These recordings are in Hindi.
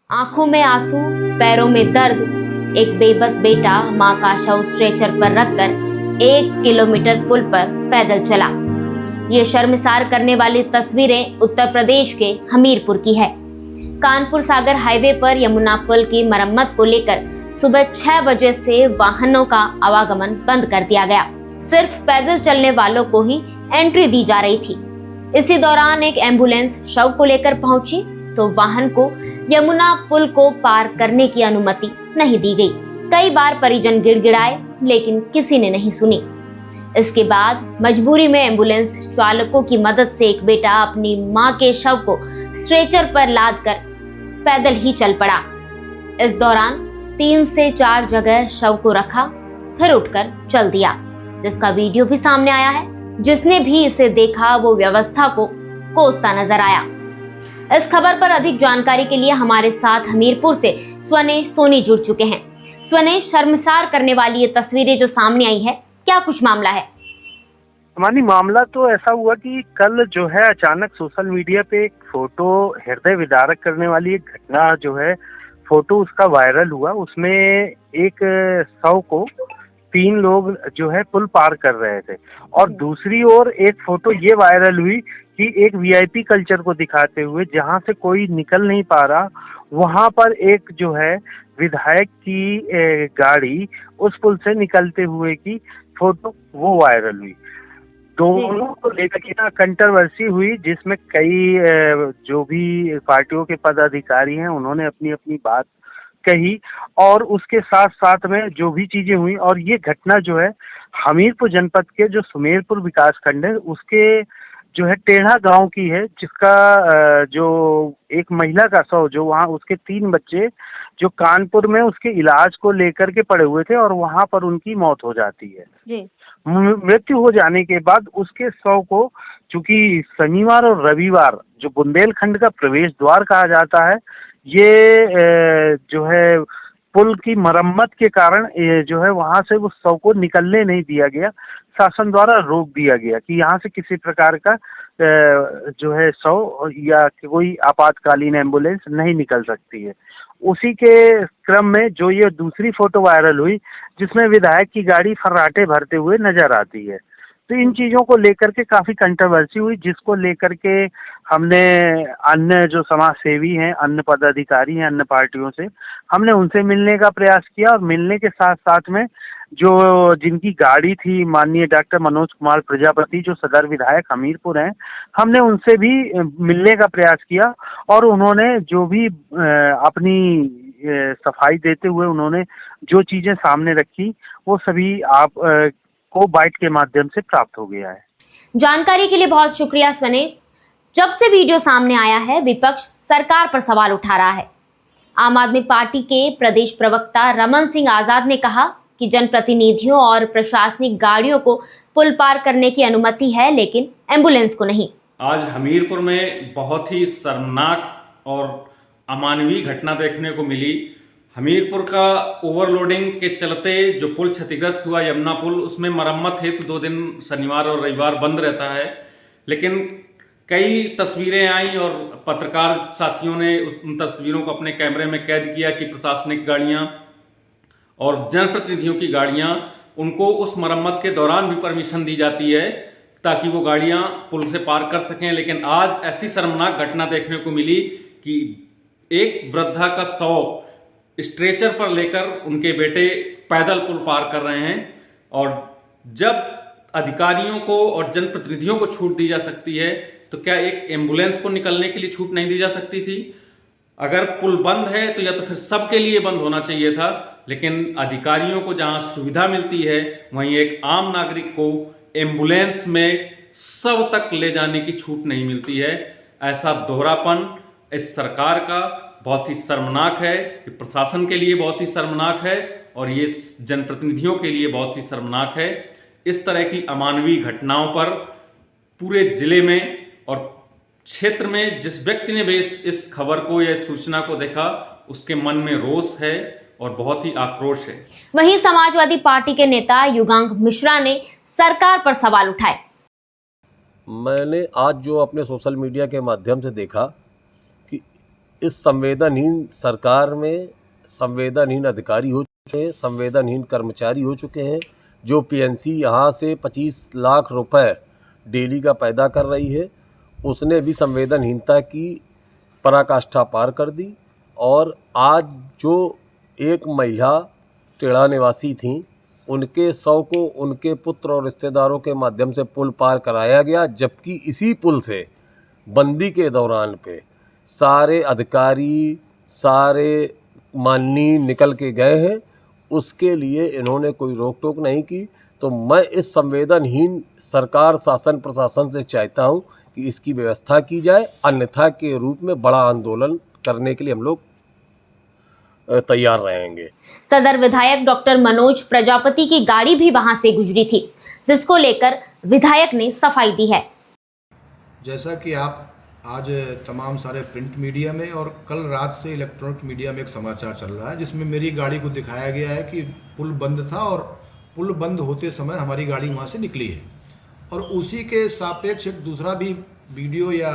आंखों में आंसू, पैरों में दर्द, एक बेबस बेटा मां का शव स्ट्रेचर पर रखकर 1 किलोमीटर पुल पर पैदल चला। ये शर्मसार करने वाली तस्वीरें उत्तर प्रदेश के हमीरपुर की है। कानपुर सागर हाईवे पर यमुना पुल की मरम्मत को लेकर सुबह 6 बजे से वाहनों का आवागमन बंद कर दिया गया। सिर्फ पैदल चलने वालों को ही एंट्री दी जा रही थी। इसी दौरान एक एम्बुलेंस शव को लेकर पहुंची तो वाहन को यमुना पुल को पार करने की अनुमति नहीं दी गई। कई बार परिजन गिड़गिड़ाए लेकिन किसी ने नहीं सुनी। इसके बाद मजबूरी में एम्बुलेंस चालकों की मदद से एक बेटा अपनी मां के शव को स्ट्रेचर पर लादकर पैदल ही चल पड़ा। इस दौरान 3 से 4 जगह शव को रखा, फिर उठकर चल दिया, जिसका वीडियो भी सामने आया है। जिसने भी इसे देखा वो व्यवस्था को कोसता नजर आया। इस खबर पर अधिक जानकारी के लिए हमारे साथ हमीरपुर से स्वनेश सोनी जुड़ चुके हैं। स्वनेश, शर्मसार करने वाली ये तस्वीरें जो सामने आई है, क्या कुछ मामला है? हमारी मामला तो ऐसा हुआ कि कल जो है अचानक सोशल मीडिया पे एक फोटो हृदय विदारक करने वाली एक घटना जो है, फोटो उसका वायरल हुआ। उसमें एक शव को 3 लोग जो है पुल पार कर रहे थे और दूसरी ओर एक फोटो ये वायरल हुई कि एक वीआईपी कल्चर को दिखाते हुए जहां से कोई निकल नहीं पा रहा, वहां पर एक जो है विधायक की गाड़ी उस पुल से निकलते हुए की फोटो वो वायरल हुई। दोनों को लेकर के ना कंट्रोवर्सी हुई, जिसमें कई जो भी पार्टियों के पदाधिकारी हैं उन्होंने अपनी अपनी बात कही और उसके साथ साथ में जो भी चीजें हुई। और ये घटना जो है हमीरपुर जनपद के जो सुमेरपुर विकास खंड है उसके जो है टेढ़ा गांव की है, जिसका जो एक महिला का शव जो वहाँ उसके 3 बच्चे जो कानपुर में उसके इलाज को लेकर के पड़े हुए थे और वहां पर उनकी मौत हो जाती है। जी। मृत्यु हो जाने के बाद उसके शव को, चूंकि शनिवार और रविवार जो बुंदेलखंड का प्रवेश द्वार कहा जाता है, ये जो है पुल की मरम्मत के कारण जो है वहां से उस शव को निकलने नहीं दिया गया। शासन द्वारा रोक दिया गया कि यहाँ से किसी प्रकार का जो है शव या कोई आपातकालीन एम्बुलेंस नहीं निकल सकती है। उसी के क्रम में जो ये दूसरी फोटो वायरल हुई जिसमें विधायक की गाड़ी फर्राटे भरते हुए नजर आती है, तो इन चीजों को लेकर के काफी कंट्रोवर्सी हुई, जिसको लेकर के हमने अन्य जो समाज सेवी हैं, अन्य पदाधिकारी हैं, अन्य पार्टियों से हमने उनसे मिलने का प्रयास किया और मिलने के साथ साथ में जो जिनकी गाड़ी थी माननीय डॉक्टर मनोज कुमार प्रजापति जो सदर विधायक हमीरपुर हैं, हमने उनसे भी मिलने का प्रयास किया और उन्होंने जो भी अपनी सफाई देते हुए उन्होंने जो चीजें सामने रखी वो सभी आप को बाइट के माध्यम से प्राप्त हो गया है। जानकारी के लिए बहुत शुक्रिया स्वनेश। जब से वीडियो सामने आया है, विपक्ष सरकार पर सवाल उठा रहा है। आम आदमी पार्टी के प्रदेश प्रवक्ता रमन सिंह आजाद ने कहा कि जनप्रतिनिधियों और प्रशासनिक गाड़ियों को पुल पार करने की अनुमति है, लेकिन एम्बुलेंस को नहीं। आज हमीरपुर में बहुत ही शर्मनाक और अमानवीय घटना देखने को मिली। हमीरपुर का ओवरलोडिंग के चलते जो पुल क्षतिग्रस्त हुआ यमुना पुल, उसमें मरम्मत हेतु 2 दिन शनिवार और रविवार बंद रहता है, लेकिन कई तस्वीरें आई और पत्रकार साथियों ने उन तस्वीरों को अपने कैमरे में कैद किया कि प्रशासनिक गाड़ियां और जनप्रतिनिधियों की गाड़ियां, उनको उस मरम्मत के दौरान भी परमिशन दी जाती है ताकि वो गाड़ियां पुल से पार कर सकें। लेकिन आज ऐसी शर्मनाक घटना देखने को मिली कि एक वृद्धा का शव स्ट्रेचर पर लेकर उनके बेटे पैदल पुल पार कर रहे हैं। और जब अधिकारियों को और जनप्रतिनिधियों को छूट दी जा सकती है, तो क्या एक एम्बुलेंस को निकलने के लिए छूट नहीं दी जा सकती थी? अगर पुल बंद है तो या तो फिर सबके लिए बंद होना चाहिए था, लेकिन अधिकारियों को जहां सुविधा मिलती है वहीं एक आम नागरिक को एम्बुलेंस में सब तक ले जाने की छूट नहीं मिलती है। ऐसा दोहरापन इस सरकार का बहुत ही शर्मनाक है, ये प्रशासन के लिए बहुत ही शर्मनाक है और ये जनप्रतिनिधियों के लिए बहुत ही शर्मनाक है। इस तरह की अमानवीय घटनाओं पर पूरे जिले में और क्षेत्र में जिस व्यक्ति ने भी इस खबर को या इस सूचना को देखा, उसके मन में रोष है और बहुत ही आक्रोश है। वहीं समाजवादी पार्टी के नेता युगांक मिश्रा ने सरकार पर सवाल उठाए। मैंने आज जो अपने सोशल मीडिया के माध्यम से देखा कि इस संवेदनहीन सरकार में संवेदनहीन अधिकारी हो चुके हैं, संवेदनहीन कर्मचारी हो चुके हैं। जो पीएनसी यहाँ से 25 लाख रुपए डेली का पैदा कर रही है, उसने भी संवेदनहीनता की पराकाष्ठा पार कर दी। और आज जो एक महिला टेढ़ा निवासी थी, उनके शव को उनके पुत्र और रिश्तेदारों के माध्यम से पुल पार कराया गया, जबकि इसी पुल से बंदी के दौरान पे सारे अधिकारी, सारे माननीय निकल के गए हैं। उसके लिए इन्होंने कोई रोक टोक नहीं की। तो मैं इस संवेदनहीन सरकार, शासन, प्रशासन से चाहता हूं कि इसकी व्यवस्था की जाए, अन्यथा के रूप में बड़ा आंदोलन करने के लिए हम लोग तैयार रहेंगे। सदर विधायक डॉक्टर मनोज प्रजापति की गाड़ी भी वहां से गुजरी थी, जिसको लेकर विधायक ने सफाई दी है। जैसा कि आप आज तमाम सारे प्रिंट मीडिया में और कल रात से इलेक्ट्रॉनिक मीडिया में एक समाचार चल रहा है, जिसमें मेरी गाड़ी को दिखाया गया है कि पुल बंद था और पुल बंद होते समय हमारी गाड़ी वहाँ से निकली है। और उसी के सापेक्ष एक दूसरा भी वीडियो या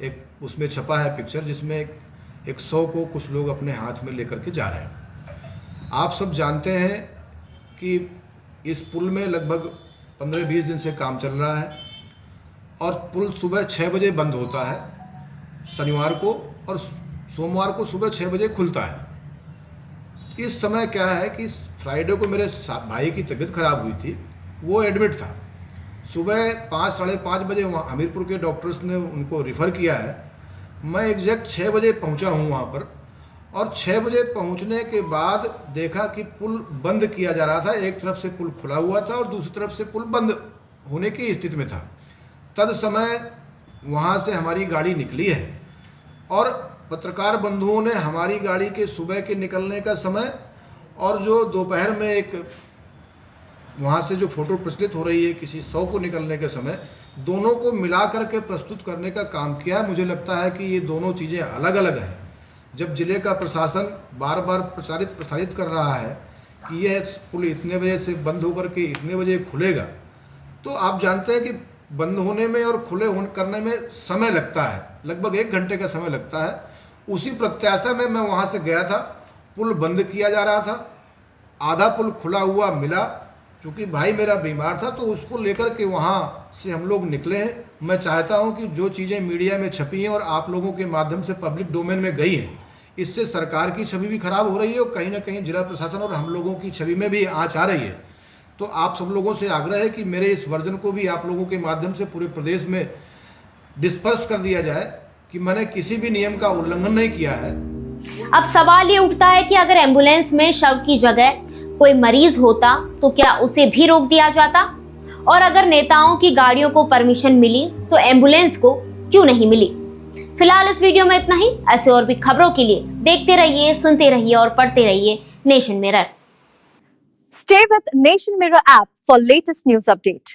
एक उसमें छपा है पिक्चर, जिसमें एक 100 को कुछ लोग अपने हाथ में लेकर के जा रहे हैं। आप सब जानते हैं कि इस पुल में लगभग 15-20 दिन से काम चल रहा है और पुल सुबह 6 बजे बंद होता है शनिवार को, और सोमवार को सुबह 6 बजे खुलता है। इस समय क्या है कि फ्राइडे को मेरे भाई की तबीयत खराब हुई थी, वो एडमिट था। सुबह 5, साढ़े 5 बजे वहाँ हमीरपुर के डॉक्टर्स ने उनको रिफ़र किया है। मैं एग्जैक्ट 6 बजे पहुँचा हूँ वहाँ पर, और 6 बजे पहुँचने के बाद देखा कि पुल बंद किया जा रहा था। एक तरफ से पुल खुला हुआ था और दूसरी तरफ से पुल बंद होने की स्थिति में था। तद समय वहाँ से हमारी गाड़ी निकली है और पत्रकार बंधुओं ने हमारी गाड़ी के सुबह के निकलने का समय और जो दोपहर में एक वहाँ से जो फोटो प्रचलित हो रही है किसी 100 को निकलने के समय, दोनों को मिला करके प्रस्तुत करने का काम किया। मुझे लगता है कि ये दोनों चीज़ें अलग अलग हैं। जब जिले का प्रशासन बार बार प्रसारित कर रहा है कि यह पुल इतने बजे से बंद होकर के इतने बजे खुलेगा, तो आप जानते हैं कि बंद होने में और खुले करने में समय लगता है, लगभग 1 घंटे का समय लगता है। उसी प्रत्याशा में मैं वहाँ से गया था। पुल बंद किया जा रहा था, आधा पुल खुला हुआ मिला। चूँकि भाई मेरा बीमार था तो उसको लेकर के वहाँ से हम लोग निकले हैं। मैं चाहता हूँ कि जो चीज़ें मीडिया में छपी हैं और आप लोगों के माध्यम से पब्लिक डोमेन में गई हैं, इससे सरकार की छवि भी खराब हो रही है और कहीं ना कहीं जिला प्रशासन और हम लोगों की छवि में भी आँच आ रही है। तो आप सब लोगों से आग्रह है कि मेरे इस वर्जन को भी आप लोगों के माध्यम से पूरे प्रदेश में डिस्पर्स कर दिया जाए कि मैंने किसी भी नियम का उल्लंघन नहीं किया है। अब सवाल ये उठता है कि अगर एम्बुलेंस में शव की जगह कोई मरीज होता तो क्या उसे भी रोक दिया जाता? और अगर नेताओं की गाड़ियों को परमिशन मिली तो एम्बुलेंस को क्यों नहीं मिली? फिलहाल इस वीडियो में इतना ही। ऐसे और भी खबरों के लिए देखते रहिए, सुनते रहिए और पढ़ते रहिए nation mirror. Stay with Nation Mirror app for latest news update.